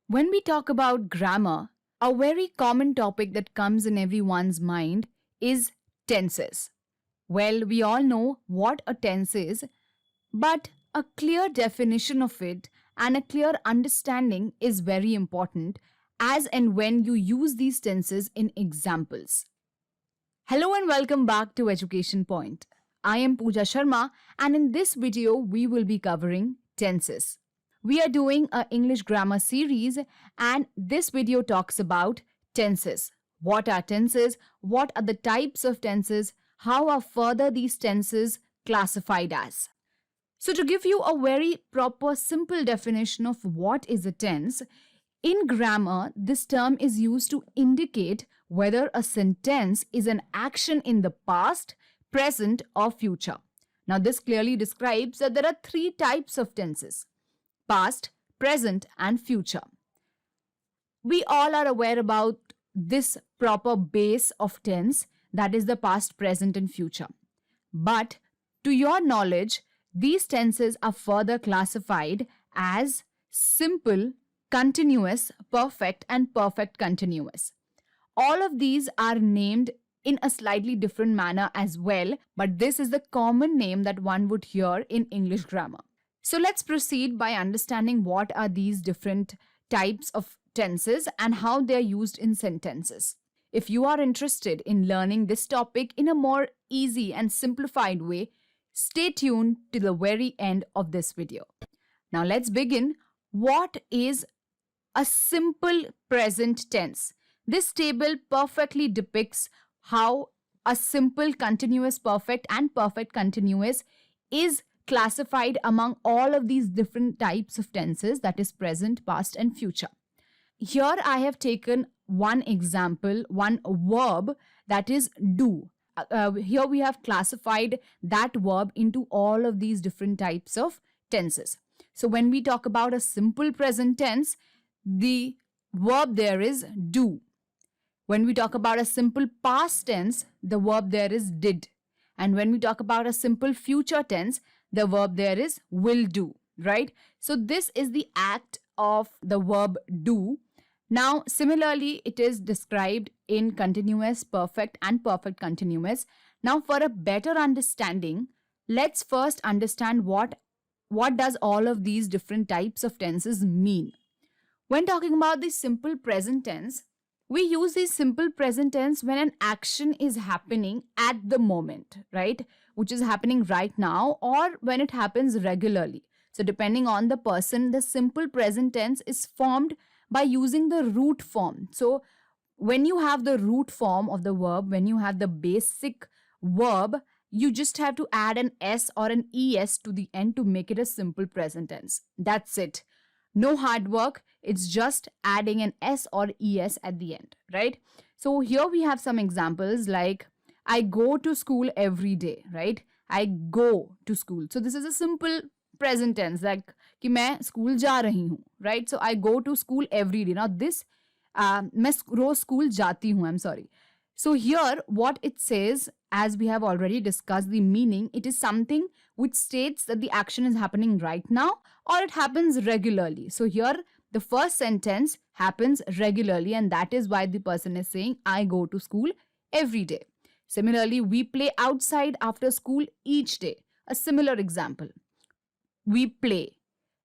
When we talk about grammar, a very common topic that comes in everyone's mind is tenses. Well, we all know what a tense is, but a clear definition of it and a clear understanding is very important as and when you use these tenses in examples. Hello and welcome back to Education Point. I am Pooja Sharma, and in this video we will be covering tenses. We are doing a English grammar series, and this video talks about tenses. What are tenses? What are the types of tenses? How are further these tenses classified as? So, to give you a very proper, simple definition of what is a tense, in grammar, this term is used to indicate whether a sentence is an action in the past, present, or future. Now, this clearly describes that there are three types of tenses: past, present, and future. We all are aware about this proper base of tense, that is the past, present, and future. But to your knowledge, these tenses are further classified as simple, continuous, perfect, and perfect continuous. All of these are named in a slightly different manner as well, but this is the common name that one would hear in English grammar. So let's proceed by understanding what are these different types of tenses and how they are used in sentences. If you are interested in learning this topic in a more easy and simplified way, stay tuned till the very end of this video. Now let's begin. What is a simple present tense? This table perfectly depicts how a simple continuous perfect and perfect continuous is classified among all of these different types of tenses, that is present, past, and future. Here I have taken one example, one verb, that is do. Here we have classified that verb into all of these different types of tenses. So when we talk about a simple present tense, the verb there is do. When we talk about a simple past tense, the verb there is did. And when we talk about a simple future tense, the verb there is will do, right? So this is the act of the verb do. Now, similarly, it is described in continuous, perfect, and perfect continuous. Now, for a better understanding, let's first understand what does all of these different types of tenses mean. When talking about the simple present tense, we use the simple present tense when an action is happening at the moment, right? Which is happening right now, or when it happens regularly. So depending on the person, the simple present tense is formed by using the root form. So when you have the root form of the verb, when you have the basic verb, you just have to add an S or an ES to the end to make it a simple present tense. That's it. No hard work. It's just adding an S or ES at the end, right? So here we have some examples like I go to school every day, right? I go to school. So this is a simple present tense, like कि मैं school जा रही हूँ, right? So I go to school every day. Now this, मैं रोज school जाती हूँ, I'm sorry. So here what it says, as we have already discussed the meaning, it is something which states that the action is happening right now or it happens regularly. So here the first sentence happens regularly, and that is why the person is saying I go to school every day. Similarly, we play outside after school each day. A similar example. We play.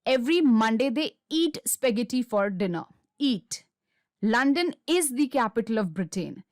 Every Monday they eat spaghetti for dinner. Eat. London is the capital of Britain.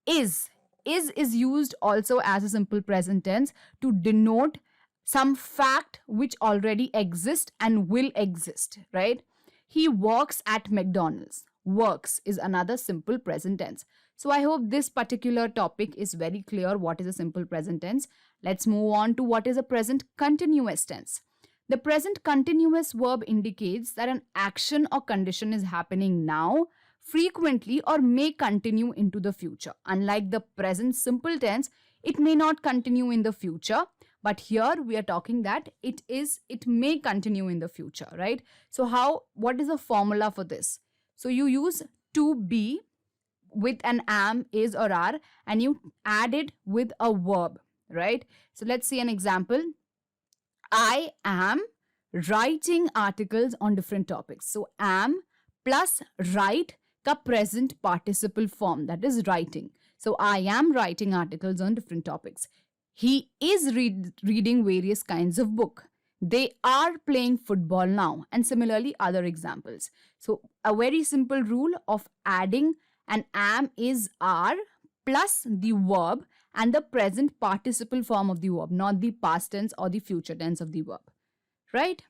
Is used also as a simple present tense to denote some fact which already exists and will exist, right? He works at McDonald's. Works is another simple present tense. So I hope this particular topic is very clear what is a simple present tense. Let's move on to what is a present continuous tense. The present continuous verb indicates that an action or condition is happening now, frequently, or may continue into the future. Unlike the present simple tense, it may not continue in the future, but here we are talking that it may continue in the future, right? So what is the formula for this? So you use to be with an am, is, or are, and you add it with a verb, right? So let's see an example. I am writing articles on different topics. So am plus write का present participle form, that is writing. So I am writing articles on different topics. He is reading various kinds of book. They are playing football now, and similarly other examples. So a very simple rule of adding an am is are plus the verb and the present participle form of the verb, not the past tense or the future tense of the verb. Right?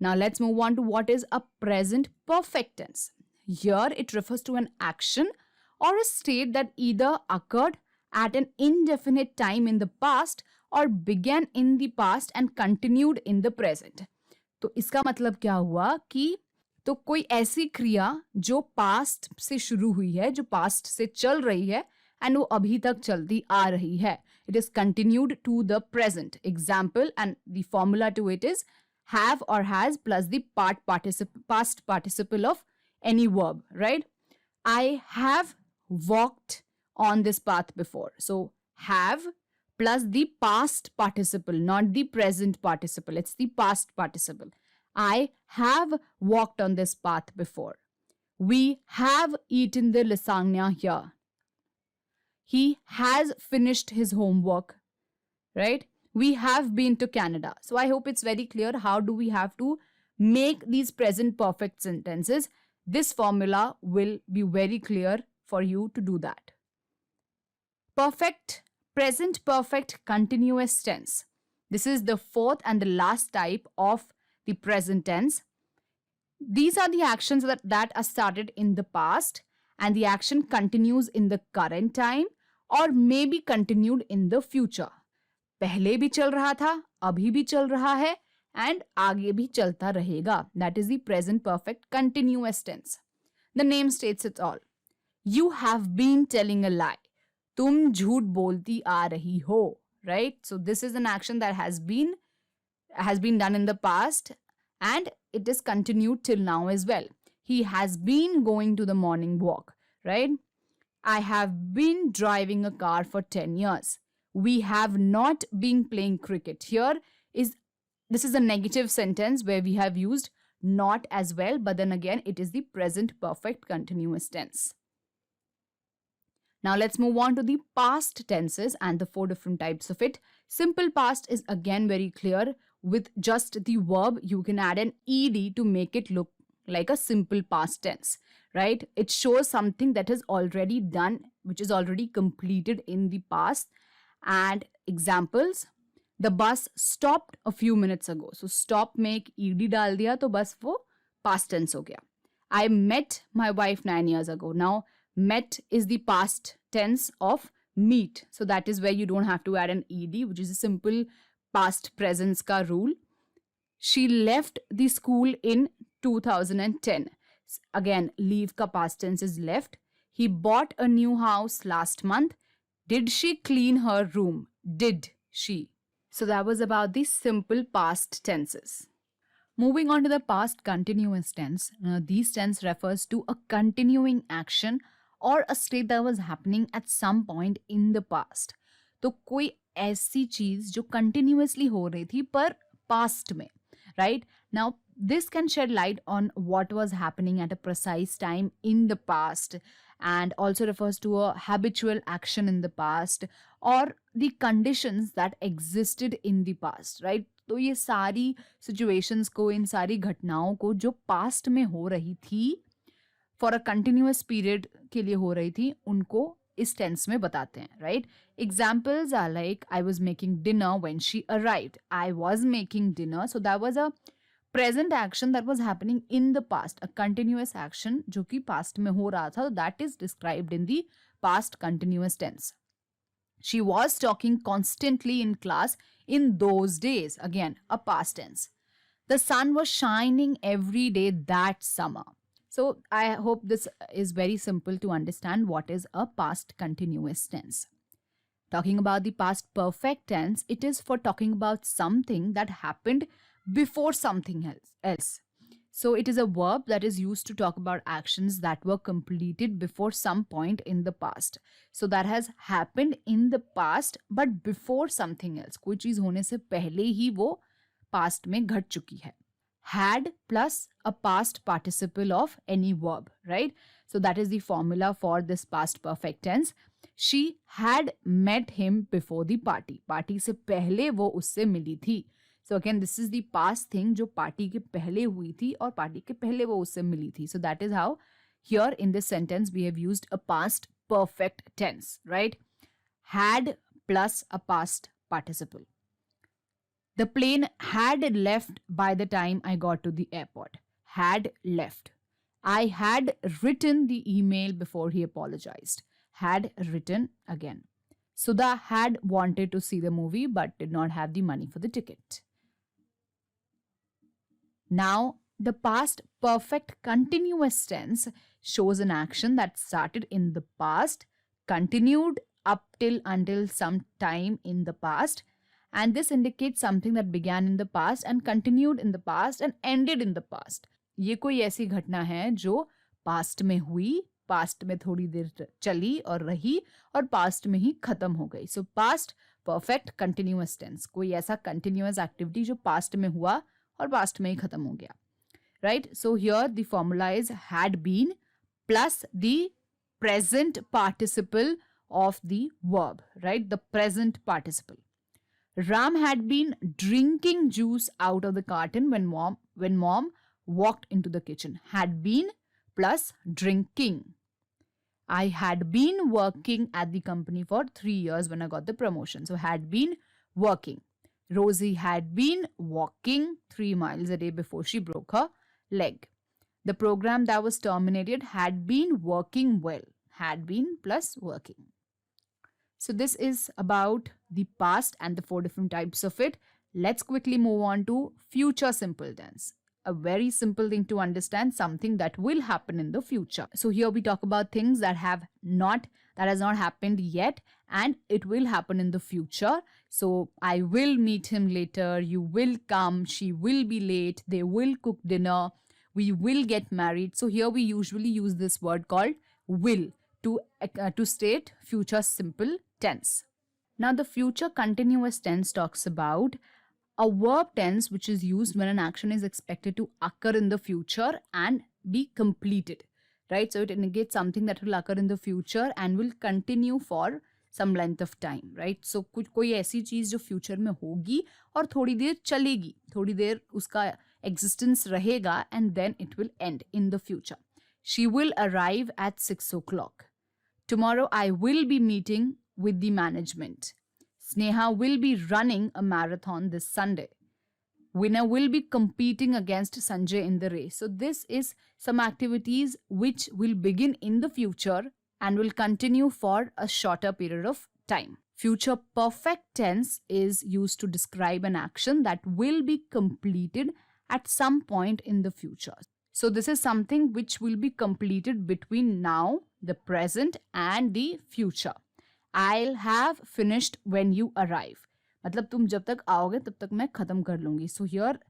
Now let's move on to what is a present perfect tense. Here it refers to an action or a state that either occurred at an indefinite time in the past or began in the past and continued in the present. तो इसका मतलब क्या हुआ कि तो कोई ऐसी क्रिया जो पास्ट से शुरू हुई है, जो पास्ट से चल रही है एंड वो अभी तक चलती आ रही है. It is continued to the present. Example and the formula to it is have or has plus the past participle of any verb, right? I have walked on this path before. So have plus the past participle, not the present participle. It's the past participle. I have walked on this path before. We have eaten the lasagna here. He has finished his homework, right? We have been to Canada. So I hope it's very clear how do we have to make these present perfect sentences. This formula will be very clear for you to do that. Present perfect continuous tense. This is the fourth and the last type of the present tense. These are the actions that are started in the past and the action continues in the current time or may be continued in the future. पहले भी चल रहा था, अभी भी चल रहा है and आगे भी चलता रहेगा. That is the present perfect continuous tense. The name states it all. You have been telling a lie. तुम झूठ बोलती आ रही हो, right? So this is an action that has been done in the past and it is continued till now as well. He has been going to the morning walk, right? I have been driving a car for 10 years. We have not been playing cricket. This is a negative sentence where we have used not as well, but then again it is the present perfect continuous tense. Now let's move on to the past tenses and the 4 different types of it. Simple past is again very clear. With just the verb, you can add an ed to make it look like a simple past tense, right? It shows something that is already done, which is already completed in the past. And examples, the bus stopped a few minutes ago. So stop में एक ed डाल दिया तो बस वो past tense हो गया. I met my wife 9 years ago. Now met is the past tense of meet. So that is where you don't have to add an ed, which is a simple past presence ka rule. She left the school in 2010. Again, leave ka past tense is left. He bought a new house last month. Did she clean her room? Did she? So that was about the simple past tenses. Moving on to the past continuous tense. These tense refers to a continuing action or a state that was happening at some point in the past. तो कोई ऐसी चीज जो continuously हो रही थी पर past में, right? Now this can shed light on what was happening at a precise time in the past and also refers to a habitual action in the past or the conditions that existed in the past, right? तो ये सारी situations को, इन सारी घटनाओं को जो past में हो रही थी for a continuous period के लिए हो रही थी, उनको इस tense में बताते हैं, right? Examples are like I was making dinner when she arrived. I was making dinner. So that was a present action that was happening in the past. A continuous action जो कि past में हो रहा था, that is described in the past continuous tense. She was talking constantly in class in those days. Again, a past tense. The sun was shining every day that summer. So I hope this is very simple to understand what is a past continuous tense. Talking about the past perfect tense, it is for talking about something that happened before something else. So it is a verb that is used to talk about actions that were completed before some point in the past. So that has happened in the past but before something else. कोई चीज होने से पहले ही वो past में घट चुकी है. had plus a past participle of any verb, right? So that is the formula for this past perfect tense. She had met him before the party. Party से पहले वो उससे मिली थी. So again, this is the past thing जो party के पहले हुई थी और party के पहले वो उससे मिली थी. So that is how here in this sentence we have used a past perfect tense, right? Had plus a past participle. The plane had left by the time I got to the airport. Had left. I had written the email before he apologized. Had written again. Sudha had wanted to see the movie but did not have the money for the ticket. Now, the past perfect continuous tense shows an action that started in the past, continued up till until some time in the past, and this indicates something that began in the past and continued in the past and ended in the past. ये कोई ऐसी घटना है जो past में हुई, past में थोड़ी देर चली और रही और past में ही खत्म हो गई. So past perfect continuous tense. कोई ऐसा continuous activity जो past में हुआ और past में ही खत्म हो गया. Right? So here the formula is had been plus the present participle of the verb. Right? The present participle. Ram had been drinking juice out of the carton when mom walked into the kitchen. Had been plus drinking. I had been working at the company for 3 years when I got the promotion. So had been working. Rosie had been walking 3 miles a day before she broke her leg. The program that was terminated had been working well. Had been plus working. So this is about the past and the 4 different types of it. Let's quickly move on to future simple tense. A very simple thing to understand, something that will happen in the future. So here we talk about things that has not happened yet and it will happen in the future. So I will meet him later, you will come, she will be late, they will cook dinner, we will get married. So here we usually use this word called will to state future simple tense. Now the future continuous tense talks about a verb tense which is used when an action is expected to occur in the future and be completed, right? So it indicates something that will occur in the future and will continue for some length of time, right? So कोई ऐसी चीज जो future में होगी और थोड़ी देर चलेगी, थोड़ी देर उसका existence रहेगा and then it will end in the future. She will arrive at 6 o'clock. Tomorrow I will be meeting with the management. Sneha will be running a marathon this Sunday. Winner will be competing against Sanjay in the race. So this is some activities which will begin in the future and will continue for a shorter period of time. Future perfect tense is used to describe an action that will be completed at some point in the future. So this is something which will be completed between now, the present and the future. I'll have finished when you arrive. मतलब तुम जब तक आओगे तब तक मैं खत्म कर लूंगी. So here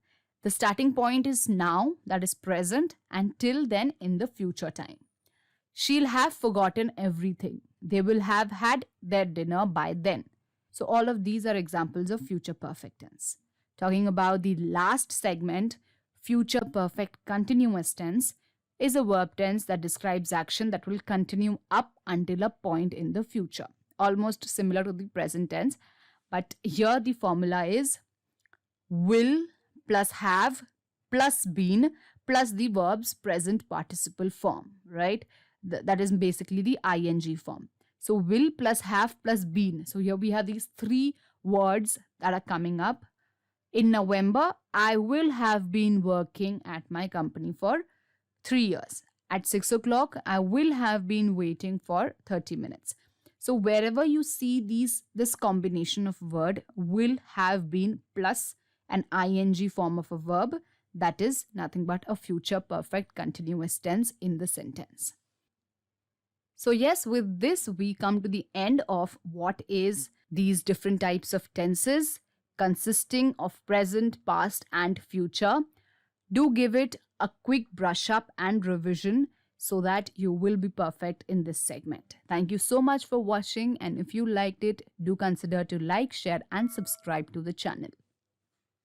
the starting point is now, that is present, and till then in the future time. She'll have forgotten everything. They will have had their dinner by then. So all of these are examples of future perfect tense. Talking about the last segment, future perfect continuous tense is a verb tense that describes action that will continue up until a point in the future. Almost similar to the present tense, but here the formula is will plus have plus been plus the verb's present participle form, right? That is basically the ing form. So will plus have plus been. So here we have these 3 words that are coming up. In November, I will have been working at my company for 3 years. At 6 o'clock, I will have been waiting for 30 minutes. So wherever you see this combination of word will have been plus an ing form of a verb, that is nothing but a future perfect continuous tense in the sentence. So yes, with this we come to the end of what is these different types of tenses consisting of present, past and future. Do give it a quick brush up and revision so that you will be perfect in this segment. Thank you so much for watching, and if you liked it, do consider to like, share and subscribe to the channel.